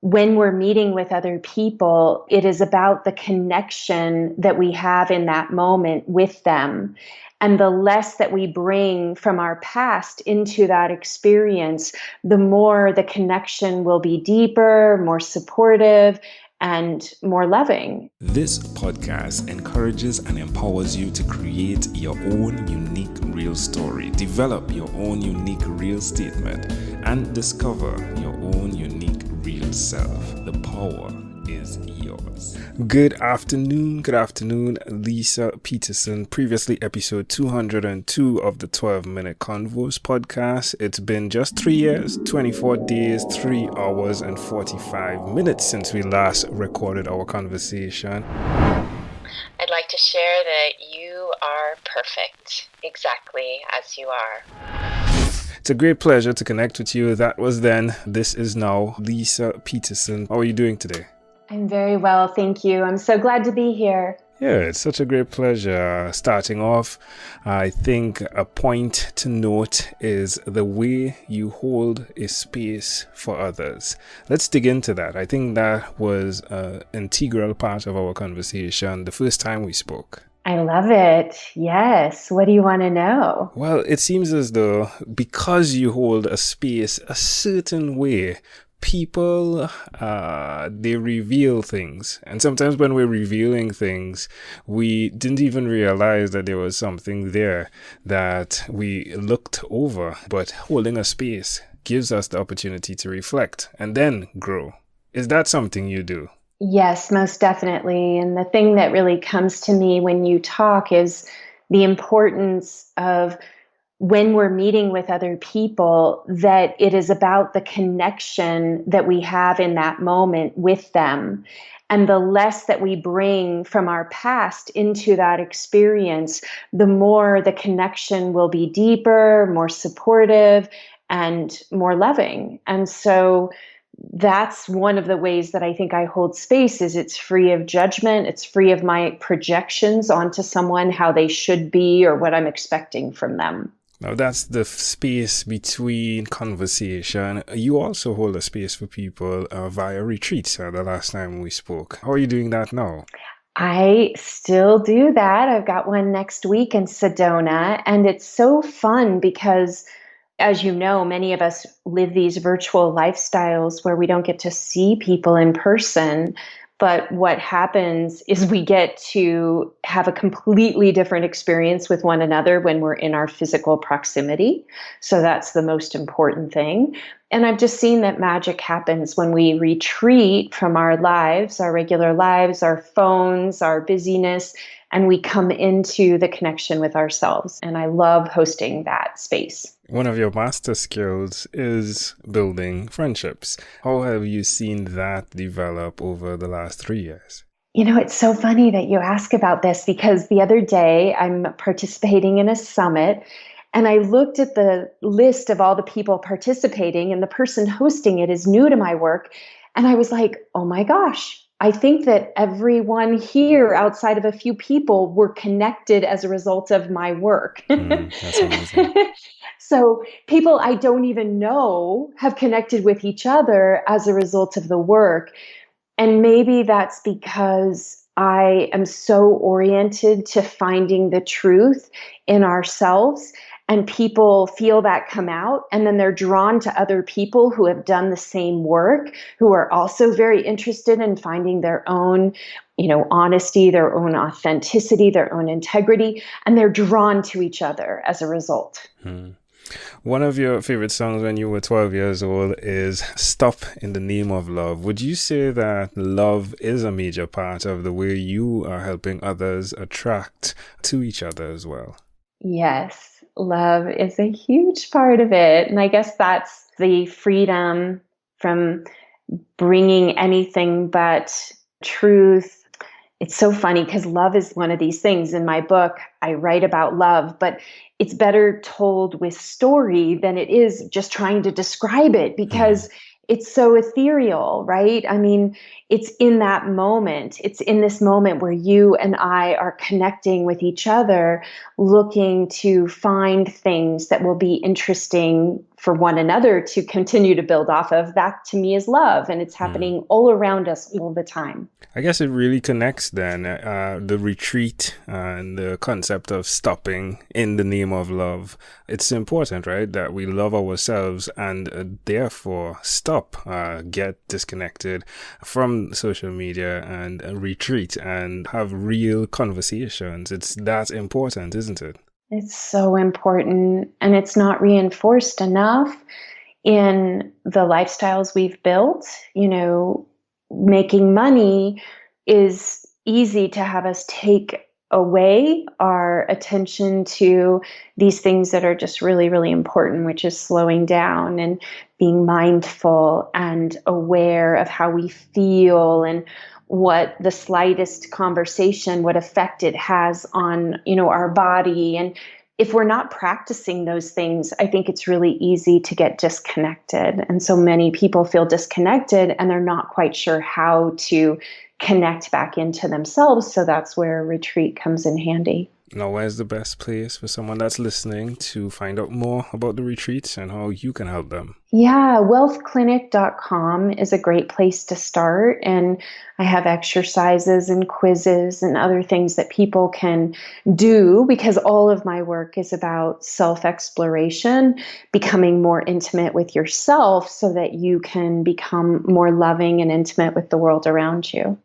when we're meeting with other people, it is about the connection that we have in that moment with them. And the less that we bring from our past into that experience, the more the connection will be deeper, more supportive, and more loving. This podcast encourages and empowers you to create your own unique real story, develop your own unique real statement, and discover your own unique real self. The power is yours. Good afternoon, Leisa Peterson. Previously, episode 202 of the 12-Minute Convos podcast. It's been just 3 years, 24 days, 3 hours, and 45 minutes since we last recorded our conversation. I'd like to share that you are perfect, exactly as you are. It's a great pleasure to connect with you. That was then. This is now. Leisa Peterson. How are you doing today? I'm very well, thank you. I'm so glad to be here. Yeah, it's such a great pleasure. Starting off, I think a point to note is the way you hold a space for others. Let's dig into that. I think that was an integral part of our conversation the first time we spoke. I love it. Yes. What do you want to know? Well, it seems as though because you hold a space a certain way, people, they reveal things. And sometimes when we're revealing things, we didn't even realize that there was something there that we looked over. But holding a space gives us the opportunity to reflect and then grow. Is that something you do? Yes, most definitely. And the thing that really comes to me when you talk is the importance of when we're meeting with other people, that it is about the connection that we have in that moment with them. And the less that we bring from our past into that experience, the more the connection will be deeper, more supportive, and more loving. And so that's one of the ways that I think I hold space is it's free of judgment. It's free of my projections onto someone, how they should be or what I'm expecting from them. Now that's the space between conversation. You also hold a space for people via retreats the last time we spoke. How are you doing that now? I still do that. I've got one next week in Sedona, and it's so fun because, as you know, many of us live these virtual lifestyles where we don't get to see people in person. But what happens is we get to have a completely different experience with one another when we're in our physical proximity. So that's the most important thing. And I've just seen that magic happens when we retreat from our lives, our regular lives, our phones, our busyness, and we come into the connection with ourselves. And I love hosting that space. One of your master skills is building friendships. How have you seen that develop over the last 3 years? You know, it's so funny that you ask about this because the other day I'm participating in a summit and I looked at the list of all the people participating and the person hosting it is new to my work. And I was like, oh my gosh, I think that everyone here outside of a few people were connected as a result of my work. That's amazing. So people I don't even know have connected with each other as a result of the work. And maybe that's because I am so oriented to finding the truth in ourselves, and people feel that come out, and then they're drawn to other people who have done the same work, who are also very interested in finding their own, honesty, their own authenticity, their own integrity, and they're drawn to each other as a result. One of your favorite songs when you were 12 years old is Stop in the Name of Love. Would you say that love is a major part of the way you are helping others attract to each other as well? Yes, love is a huge part of it. And I guess that's the freedom from bringing anything but truth. It's so funny because love is one of these things. In my book, I write about love, but it's better told with story than it is just trying to describe it because it's so ethereal, right? I mean, it's in that moment. It's in this moment where you and I are connecting with each other, looking to find things that will be interesting for one another to continue to build off of. That to me is love, and it's happening all around us all the time. I guess it really connects then, the retreat and the concept of stopping in the name of love. It's important, right, that we love ourselves and therefore stop, get disconnected from social media and retreat and have real conversations. It's that important, isn't it? It's so important, and it's not reinforced enough in the lifestyles we've built. Making money is easy to have us take away our attention to these things that are just really, really important, which is slowing down and being mindful and aware of how we feel and what the slightest conversation, what effect it has on, our body. And if we're not practicing those things, I think it's really easy to get disconnected. And so many people feel disconnected and they're not quite sure how to connect back into themselves. So that's where retreat comes in handy. Now, where's the best place for someone that's listening to find out more about the retreats and how you can help them? Yeah, wealthclinic.com is a great place to start. And I have exercises and quizzes and other things that people can do, because all of my work is about self-exploration, becoming more intimate with yourself so that you can become more loving and intimate with the world around you.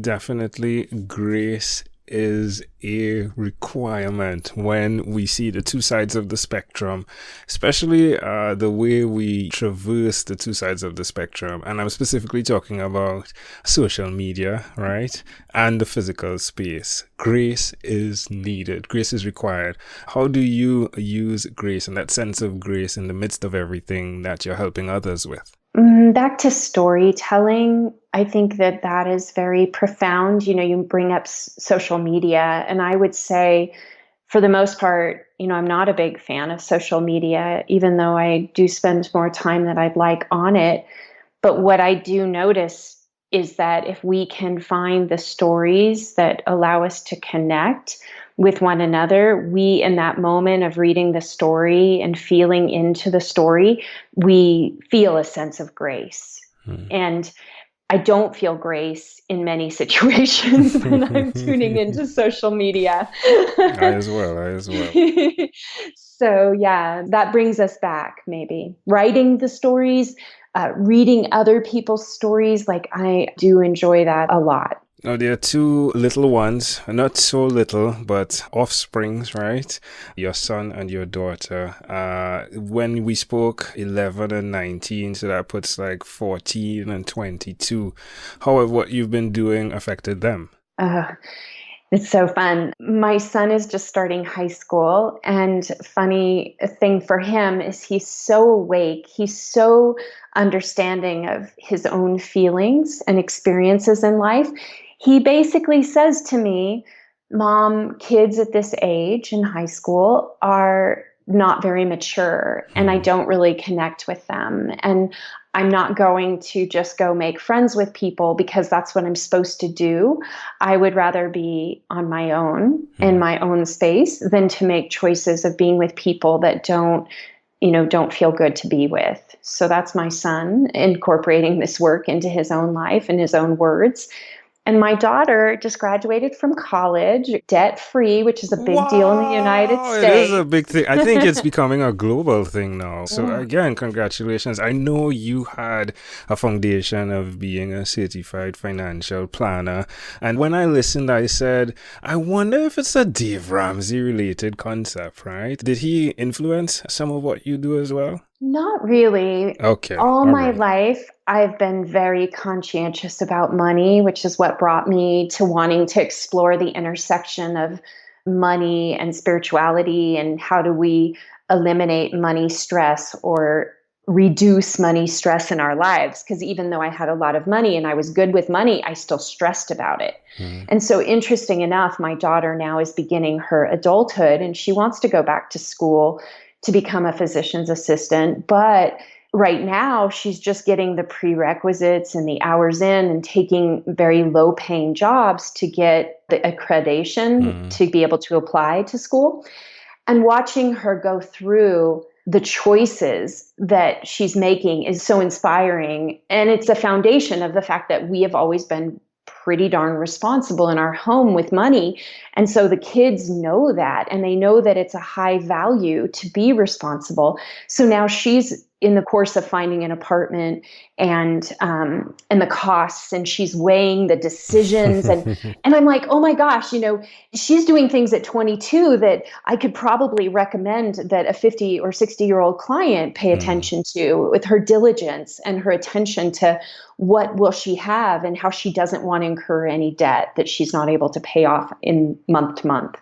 Definitely, grace is a requirement when we see the two sides of the spectrum, especially the way we traverse the two sides of the spectrum. And I'm specifically talking about social media, right? And the physical space. Grace is needed. Grace is required. How do you use grace and that sense of grace in the midst of everything that you're helping others with? Back to storytelling, I think that is very profound. You bring up social media, and I would say, for the most part, I'm not a big fan of social media, even though I do spend more time than I'd like on it. But what I do notice is that if we can find the stories that allow us to connect with one another, we, in that moment of reading the story and feeling into the story, we feel a sense of grace. And I don't feel grace in many situations when I'm tuning into social media. I as well. So yeah, that brings us back maybe. Writing the stories, reading other people's stories, like I do enjoy that a lot. Now, there are two little ones, not so little, but offsprings, right? Your son and your daughter. When we spoke, 11 and 19, so that puts like 14 and 22. How have what you've been doing affected them? It's so fun. My son is just starting high school, and funny thing for him is he's so awake. He's so understanding of his own feelings and experiences in life. He basically says to me, Mom, kids at this age in high school are not very mature, and I don't really connect with them. And I'm not going to just go make friends with people because that's what I'm supposed to do. I would rather be on my own in my own space than to make choices of being with people that don't feel good to be with. So that's my son incorporating this work into his own life and his own words. And my daughter just graduated from college, debt-free, which is a big deal in the United States. It is a big thing. I think it's becoming a global thing now. So again, congratulations. I know you had a foundation of being a certified financial planner. And when I listened, I said, I wonder if it's a Dave Ramsey related concept, right? Did he influence some of what you do as well? Not really. Okay. All my life, I've been very conscientious about money, which is what brought me to wanting to explore the intersection of money and spirituality, and how do we eliminate money stress or reduce money stress in our lives. Because even though I had a lot of money and I was good with money, I still stressed about it. And so interesting enough, my daughter now is beginning her adulthood, and she wants to go back to school to become a physician's assistant. But right now, she's just getting the prerequisites and the hours in and taking very low paying jobs to get the accreditation to be able to apply to school. And watching her go through the choices that she's making is so inspiring. And it's a foundation of the fact that we have always been pretty darn responsible in our home with money. And so the kids know that, and they know that it's a high value to be responsible. So now she's in the course of finding an apartment and the costs, and she's weighing the decisions, and I'm like, oh my gosh, she's doing things at 22 that I could probably recommend that a 50 or 60-year-old client pay attention to, with her diligence and her attention to what will she have and how she doesn't want to incur any debt that she's not able to pay off in month to month.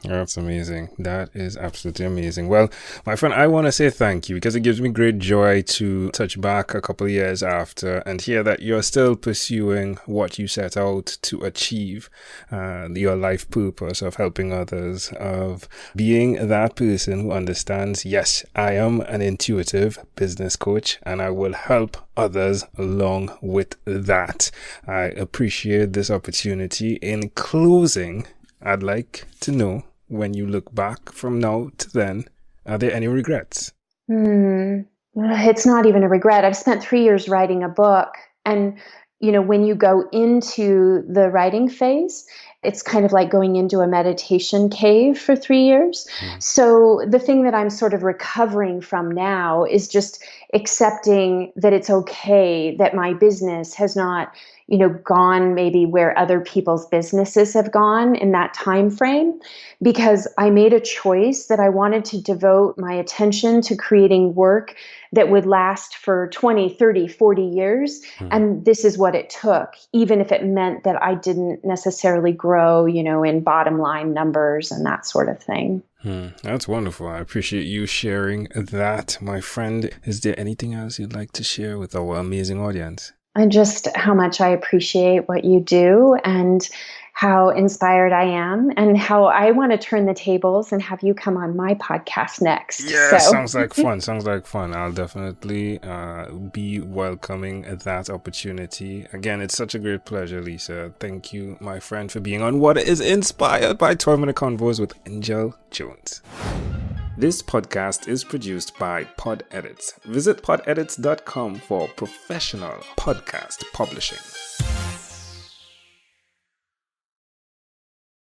That's amazing. That is absolutely amazing. Well, my friend, I want to say thank you, because it gives me great joy to touch back a couple of years after and hear that you're still pursuing what you set out to achieve, your life purpose of helping others, of being that person who understands, yes, I am an intuitive business coach and I will help others along with that. I appreciate this opportunity. In closing, I'd like to know, when you look back from now to then, are there any regrets? It's not even a regret. I've spent 3 years writing a book. And, when you go into the writing phase, it's kind of like going into a meditation cave for 3 years. So the thing that I'm sort of recovering from now is just accepting that it's okay that my business has not, gone maybe where other people's businesses have gone in that time frame, because I made a choice that I wanted to devote my attention to creating work that would last for 20, 30, 40 years. And this is what it took, even if it meant that I didn't necessarily grow, in bottom line numbers and that sort of thing. That's wonderful. I appreciate you sharing that, my friend. Is there anything else you'd like to share with our amazing audience? And just how much I appreciate what you do, and how inspired I am, and how I want to turn the tables and have you come on my podcast next. Yeah, sounds like fun. I'll definitely be welcoming that opportunity. Again, it's such a great pleasure, Leisa. Thank you, my friend, for being on What is Inspired by 12-Minute Convos with Angel Jones. This podcast is produced by Pod Edits. Visit podedits.com for professional podcast publishing.